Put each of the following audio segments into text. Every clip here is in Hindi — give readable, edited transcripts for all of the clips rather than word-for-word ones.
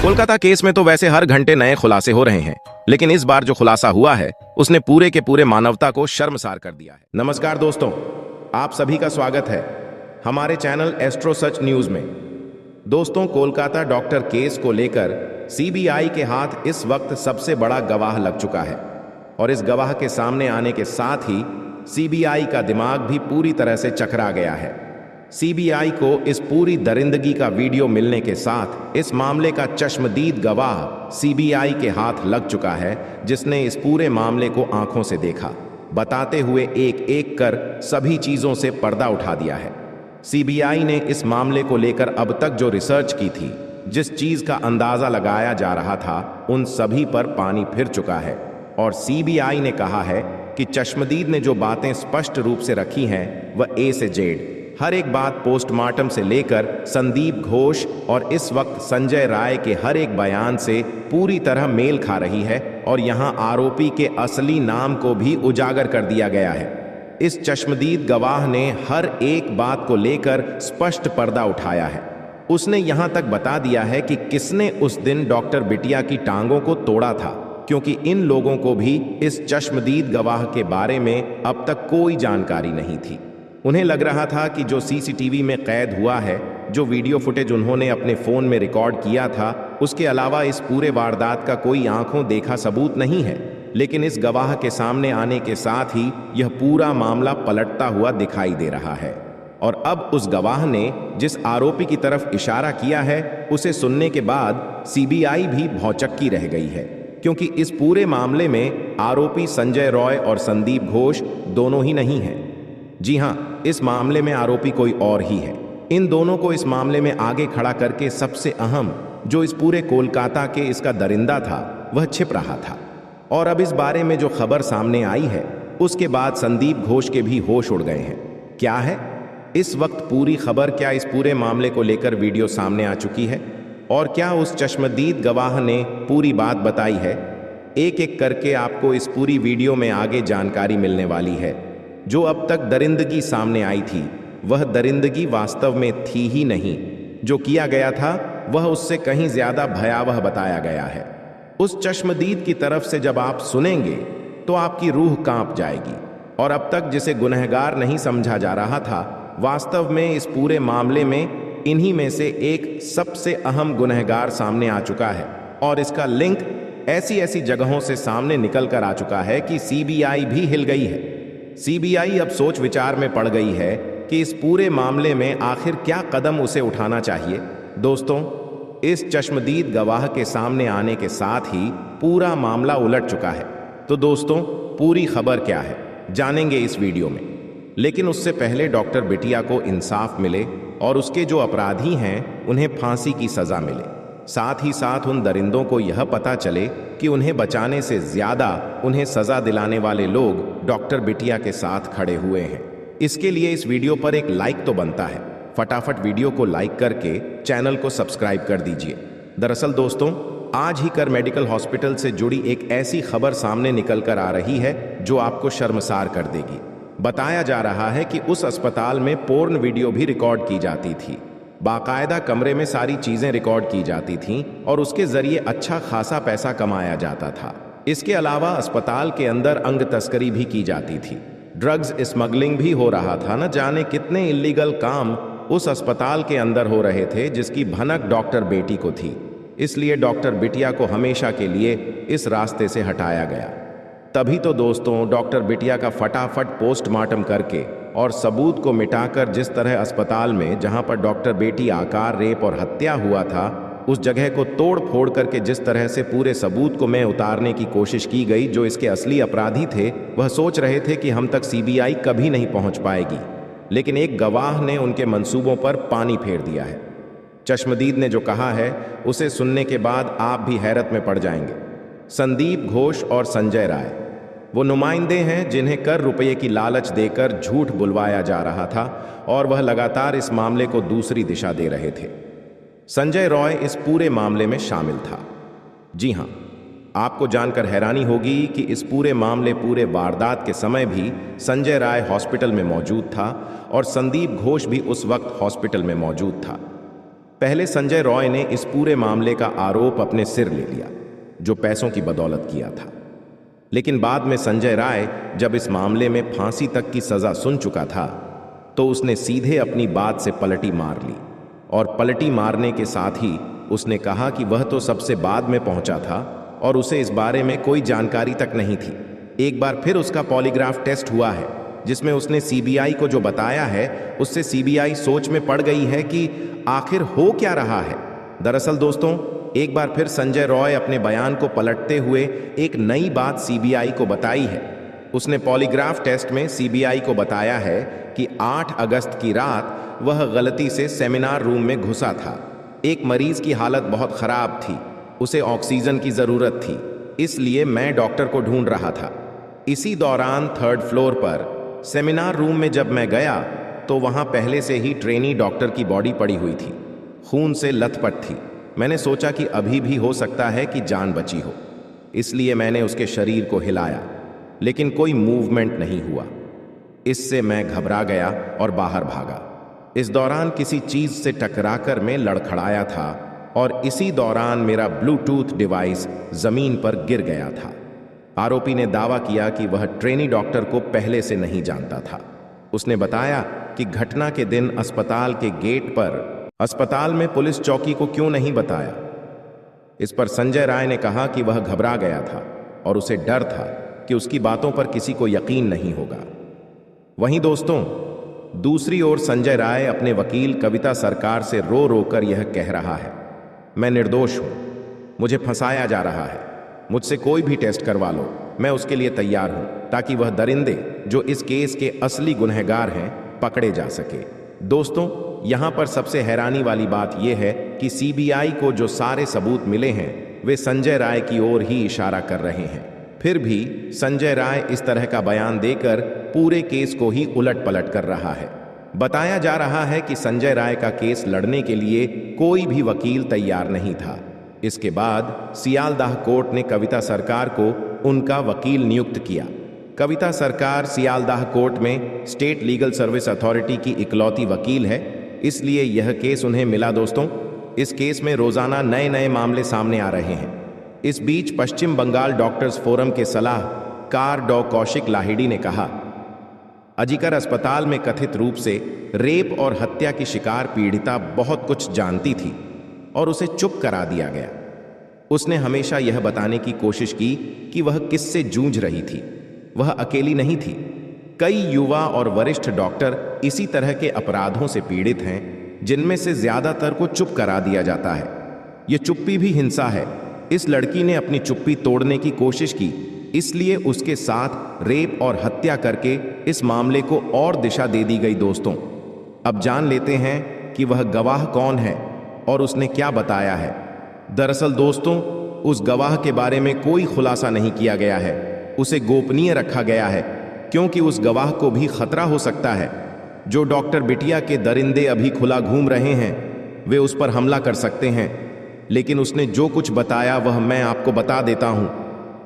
कोलकाता केस में तो वैसे हर घंटे नए खुलासे हो रहे हैं, लेकिन इस बार जो खुलासा हुआ है उसने पूरे के पूरे मानवता को शर्मसार कर दिया है। नमस्कार दोस्तों, आप सभी का स्वागत है हमारे चैनल एस्ट्रो सच न्यूज में। दोस्तों, कोलकाता डॉक्टर केस को लेकर सीबीआई के हाथ इस वक्त सबसे बड़ा गवाह लग चुका है और इस गवाह के सामने आने के साथ ही सीबीआई का दिमाग भी पूरी तरह से चकरा गया है। सीबीआई को इस पूरी दरिंदगी का वीडियो मिलने के साथ इस मामले का चश्मदीद गवाह सीबीआई के हाथ लग चुका है, जिसने इस पूरे मामले को आंखों से देखा, बताते हुए एक एक कर सभी चीजों से पर्दा उठा दिया है। सीबीआई ने इस मामले को लेकर अब तक जो रिसर्च की थी, जिस चीज का अंदाजा लगाया जा रहा था, उन सभी पर पानी फिर चुका है और सीबीआई ने कहा है कि चश्मदीद ने जो बातें स्पष्ट रूप से रखी हैं वह ए से जेड हर एक बात पोस्टमार्टम से लेकर संदीप घोष और इस वक्त संजय राय के हर एक बयान से पूरी तरह मेल खा रही है और यहां आरोपी के असली नाम को भी उजागर कर दिया गया है। इस चश्मदीद गवाह ने हर एक बात को लेकर स्पष्ट पर्दा उठाया है। उसने यहां तक बता दिया है कि किसने उस दिन डॉक्टर बिटिया की टांगों को तोड़ा था, क्योंकि इन लोगों को भी इस चश्मदीद गवाह के बारे में अब तक कोई जानकारी नहीं थी। उन्हें लग रहा था कि जो सीसीटीवी में कैद हुआ है, जो वीडियो फुटेज उन्होंने अपने फ़ोन में रिकॉर्ड किया था, उसके अलावा इस पूरे वारदात का कोई आंखों देखा सबूत नहीं है। लेकिन इस गवाह के सामने आने के साथ ही यह पूरा मामला पलटता हुआ दिखाई दे रहा है और अब उस गवाह ने जिस आरोपी की तरफ इशारा किया है, उसे सुनने के बाद सीबीआई भी भौचक्की रह गई है, क्योंकि इस पूरे मामले में आरोपी संजय रॉय और संदीप घोष दोनों ही नहीं हैं। जी हाँ, इस मामले में आरोपी कोई और ही है। इन दोनों को इस मामले में आगे खड़ा करके सबसे अहम जो इस पूरे कोलकाता के इसका दरिंदा था, वह छिप रहा था। और अब इस बारे में जो खबर सामने आई है, उसके बाद संदीप घोष के भी होश उड़ गए हैं। क्या है इस वक्त पूरी खबर? क्या इस पूरे मामले को लेकर वीडियो सामने आ चुकी है और क्या उस चश्मदीद गवाह ने पूरी बात बताई है? एक एक करके आपको इस पूरी वीडियो में आगे जानकारी मिलने वाली है। जो अब तक दरिंदगी सामने आई थी, वह दरिंदगी वास्तव में थी ही नहीं। जो किया गया था वह उससे कहीं ज्यादा भयावह बताया गया है। उस चश्मदीद की तरफ से जब आप सुनेंगे तो आपकी रूह कांप जाएगी। और अब तक जिसे गुनहगार नहीं समझा जा रहा था, वास्तव में इस पूरे मामले में इन्हीं में से एक सबसे अहम गुनहगार सामने आ चुका है और इसका लिंक ऐसी ऐसी जगहों से सामने निकल कर आ चुका है कि सीबीआई भी हिल गई है। सीबीआई अब सोच विचार में पड़ गई है कि इस पूरे मामले में आखिर क्या कदम उसे उठाना चाहिए। दोस्तों, इस चश्मदीद गवाह के सामने आने के साथ ही पूरा मामला उलट चुका है। तो दोस्तों, पूरी खबर क्या है जानेंगे इस वीडियो में। लेकिन उससे पहले डॉक्टर बिटिया को इंसाफ मिले और उसके जो अपराधी हैं उन्हें फांसी की सजा मिले। साथ ही साथ उन दरिंदों को यह पता चले कि उन्हें बचाने से ज्यादा उन्हें सजा दिलाने वाले लोग डॉक्टर बिटिया के साथ खड़े हुए हैं। इसके लिए इस वीडियो पर एक लाइक तो बनता है। फटाफट वीडियो को लाइक करके चैनल को सब्सक्राइब कर दीजिए। दरअसल दोस्तों, आज ही कर मेडिकल हॉस्पिटल से जुड़ी एक ऐसी खबर सामने निकल कर आ रही है जो आपको शर्मसार कर देगी। बताया जा रहा है कि उस अस्पताल में पोर्न वीडियो भी रिकॉर्ड की जाती थी। बाकायदा कमरे में सारी चीजें रिकॉर्ड की जाती थीं और उसके जरिए अच्छा खासा पैसा कमाया जाता था। इसके अलावा अस्पताल के अंदर अंग तस्करी भी की जाती थी, ड्रग्स स्मगलिंग भी हो रहा था। न जाने कितने इलीगल काम उस अस्पताल के अंदर हो रहे थे, जिसकी भनक डॉक्टर बेटी को थी। इसलिए डॉक्टर बिटिया को हमेशा के लिए इस रास्ते से हटाया गया। तभी तो दोस्तों, डॉक्टर बिटिया का फटाफट पोस्टमार्टम करके और सबूत को मिटाकर जिस तरह अस्पताल में जहां पर डॉक्टर बेटी आकार रेप और हत्या हुआ था, उस जगह को तोड़ फोड़ करके जिस तरह से पूरे सबूत को मैं उतारने की कोशिश की गई, जो इसके असली अपराधी थे वह सोच रहे थे कि हम तक सीबीआई कभी नहीं पहुंच पाएगी। लेकिन एक गवाह ने उनके मंसूबों पर पानी फेर दिया है। चश्मदीद ने जो कहा है उसे सुनने के बाद आप भी हैरत में पड़ जाएंगे। संदीप घोष और संजय राय वो नुमाइंदे हैं जिन्हें कर रुपये की लालच देकर झूठ बुलवाया जा रहा था और वह लगातार इस मामले को दूसरी दिशा दे रहे थे। संजय रॉय इस पूरे मामले में शामिल था। जी हां, आपको जानकर हैरानी होगी कि इस पूरे मामले, पूरे वारदात के समय भी संजय राय हॉस्पिटल में मौजूद था और संदीप घोष भी उस वक्त हॉस्पिटल में मौजूद था। पहले संजय रॉय ने इस पूरे मामले का आरोप अपने सिर ले लिया, जो पैसों की बदौलत किया था। लेकिन बाद में संजय राय जब इस मामले में फांसी तक की सजा सुन चुका था, तो उसने सीधे अपनी बात से पलटी मार ली। और पलटी मारने के साथ ही उसने कहा कि वह तो सबसे बाद में पहुंचा था और उसे इस बारे में कोई जानकारी तक नहीं थी। एक बार फिर उसका पॉलीग्राफ टेस्ट हुआ है, जिसमें उसने सीबीआई को जो बताया है उससे सीबीआई सोच में पड़ गई है कि आखिर हो क्या रहा है। दरअसल दोस्तों, एक बार फिर संजय रॉय अपने बयान को पलटते हुए एक नई बात सीबीआई को बताई है। उसने पॉलीग्राफ टेस्ट में सीबीआई को बताया है कि 8 अगस्त की रात वह गलती से सेमिनार रूम में घुसा था। एक मरीज की हालत बहुत खराब थी, उसे ऑक्सीजन की जरूरत थी, इसलिए मैं डॉक्टर को ढूंढ रहा था। इसी दौरान 3rd फ्लोर पर सेमिनार रूम में जब मैं गया तो वहां पहले से ही ट्रेनी डॉक्टर की बॉडी पड़ी हुई थी, खून से लथपथ थी। मैंने सोचा कि अभी भी हो सकता है कि जान बची हो, इसलिए मैंने उसके शरीर को हिलाया, लेकिन कोई मूवमेंट नहीं हुआ। इससे मैं घबरा गया और बाहर भागा। इस दौरान किसी चीज से टकराकर मैं लड़खड़ाया था और इसी दौरान मेरा ब्लूटूथ डिवाइस जमीन पर गिर गया था। आरोपी ने दावा किया कि वह ट्रेनी डॉक्टर को पहले से नहीं जानता था। उसने बताया कि घटना के दिन अस्पताल के गेट पर अस्पताल में पुलिस चौकी को क्यों नहीं बताया। इस पर संजय राय ने कहा कि वह घबरा गया था और उसे डर था कि उसकी बातों पर किसी को यकीन नहीं होगा। वहीं दोस्तों, दूसरी ओर संजय राय अपने वकील कविता सरकार से रो रो कर यह कह रहा है, मैं निर्दोष हूं, मुझे फंसाया जा रहा है, मुझसे कोई भी टेस्ट करवा लो, मैं उसके लिए तैयार हूं, ताकि वह दरिंदे जो इस केस के असली गुनहगार हैं पकड़े जा सके। दोस्तों, यहां पर सबसे हैरानी वाली बात यह है कि सीबीआई को जो सारे सबूत मिले हैं वे संजय राय की ओर ही इशारा कर रहे हैं। फिर भी संजय राय इस तरह का बयान देकर पूरे केस को ही उलट पलट कर रहा है। बताया जा रहा है कि संजय राय का केस लड़ने के लिए कोई भी वकील तैयार नहीं था। इसके बाद सियालदाह कोर्ट ने कविता सरकार को उनका वकील नियुक्त किया। कविता सरकार सियालदाह कोर्ट में स्टेट लीगल सर्विस अथॉरिटी की इकलौती वकील है, इसलिए यह केस उन्हें मिला। दोस्तों, इस केस में रोजाना नए नए मामले सामने आ रहे हैं। इस बीच पश्चिम बंगाल डॉक्टर्स फोरम के सलाहकार डॉ कौशिक लाहिड़ी ने कहा, अजीकर अस्पताल में कथित रूप से रेप और हत्या की शिकार पीड़िता बहुत कुछ जानती थी और उसे चुप करा दिया गया। उसने हमेशा यह बताने की कोशिश की कि वह किससे जूझ रही थी। वह अकेली नहीं थी, कई युवा और वरिष्ठ डॉक्टर इसी तरह के अपराधों से पीड़ित हैं, जिनमें से ज्यादातर को चुप करा दिया जाता है। यह चुप्पी भी हिंसा है। इस लड़की ने अपनी चुप्पी तोड़ने की कोशिश की, इसलिए उसके साथ रेप और हत्या करके इस मामले को और दिशा दे दी गई। दोस्तों, अब जान लेते हैं कि वह गवाह कौन है और उसने क्या बताया है। दरअसल दोस्तों, उस गवाह के बारे में कोई खुलासा नहीं किया गया है, उसे गोपनीय रखा गया है, क्योंकि उस गवाह को भी खतरा हो सकता है। जो डॉक्टर बिटिया के दरिंदे अभी खुला घूम रहे हैं, वे उस पर हमला कर सकते हैं। लेकिन उसने जो कुछ बताया वह मैं आपको बता देता हूं।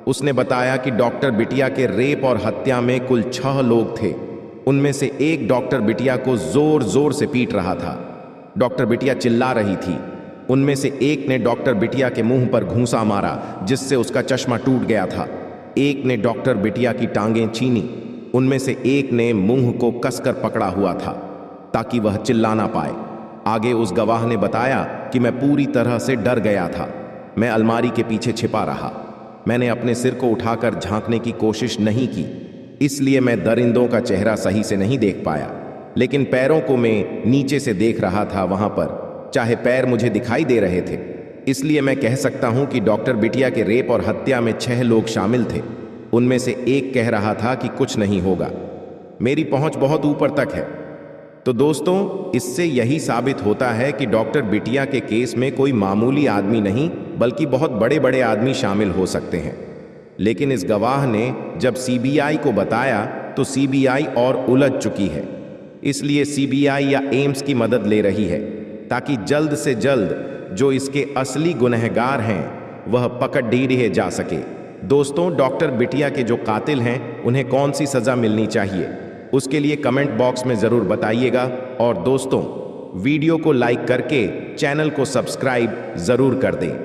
उसने बताया कि डॉक्टर बिटिया के रेप और हत्या में कुल 6 लोग थे। उनमें से एक डॉक्टर बिटिया को जोर जोर से पीट रहा था। डॉक्टर बिटिया चिल्ला रही थी। उनमें से एक ने डॉक्टर बिटिया के मुंह पर घूंसा मारा, जिससे उसका चश्मा टूट गया था। एक ने डॉक्टर बिटिया की टांगें छीनी। उनमें से एक ने मुंह को कसकर पकड़ा हुआ था ताकि वह चिल्ला ना पाए। आगे उस गवाह ने बताया कि मैं पूरी तरह से डर गया था। मैं अलमारी के पीछे छिपा रहा। मैंने अपने सिर को उठाकर झांकने की कोशिश नहीं की, इसलिए मैं दरिंदों का चेहरा सही से नहीं देख पाया। लेकिन पैरों को मैं नीचे से देख रहा था वहां पर, चाहे पैर मुझे दिखाई दे रहे थे। इसलिए मैं कह सकता हूं कि डॉक्टर बिटिया के रेप और हत्या में 6 लोग शामिल थे। उनमें से एक कह रहा था कि कुछ नहीं होगा। मेरी पहुंच बहुत ऊपर तक है। तो दोस्तों, इससे यही साबित होता है कि डॉक्टर बिटिया के केस में कोई मामूली आदमी नहीं बल्कि बहुत बड़े बड़े आदमी शामिल हो सकते हैं। लेकिन इस गवाह ने जब सीबीआई को बताया तो सीबीआई और उलझ चुकी है। इसलिए सीबीआई या एम्स की मदद ले रही है ताकि जल्द से जल्द जो इसके असली गुनहगार हैं वह पकड़ लिए जा सके। दोस्तों, डॉक्टर बिटिया के जो कातिल हैं उन्हें कौन सी सजा मिलनी चाहिए, उसके लिए कमेंट बॉक्स में ज़रूर बताइएगा। और दोस्तों, वीडियो को लाइक करके चैनल को सब्सक्राइब जरूर कर दें।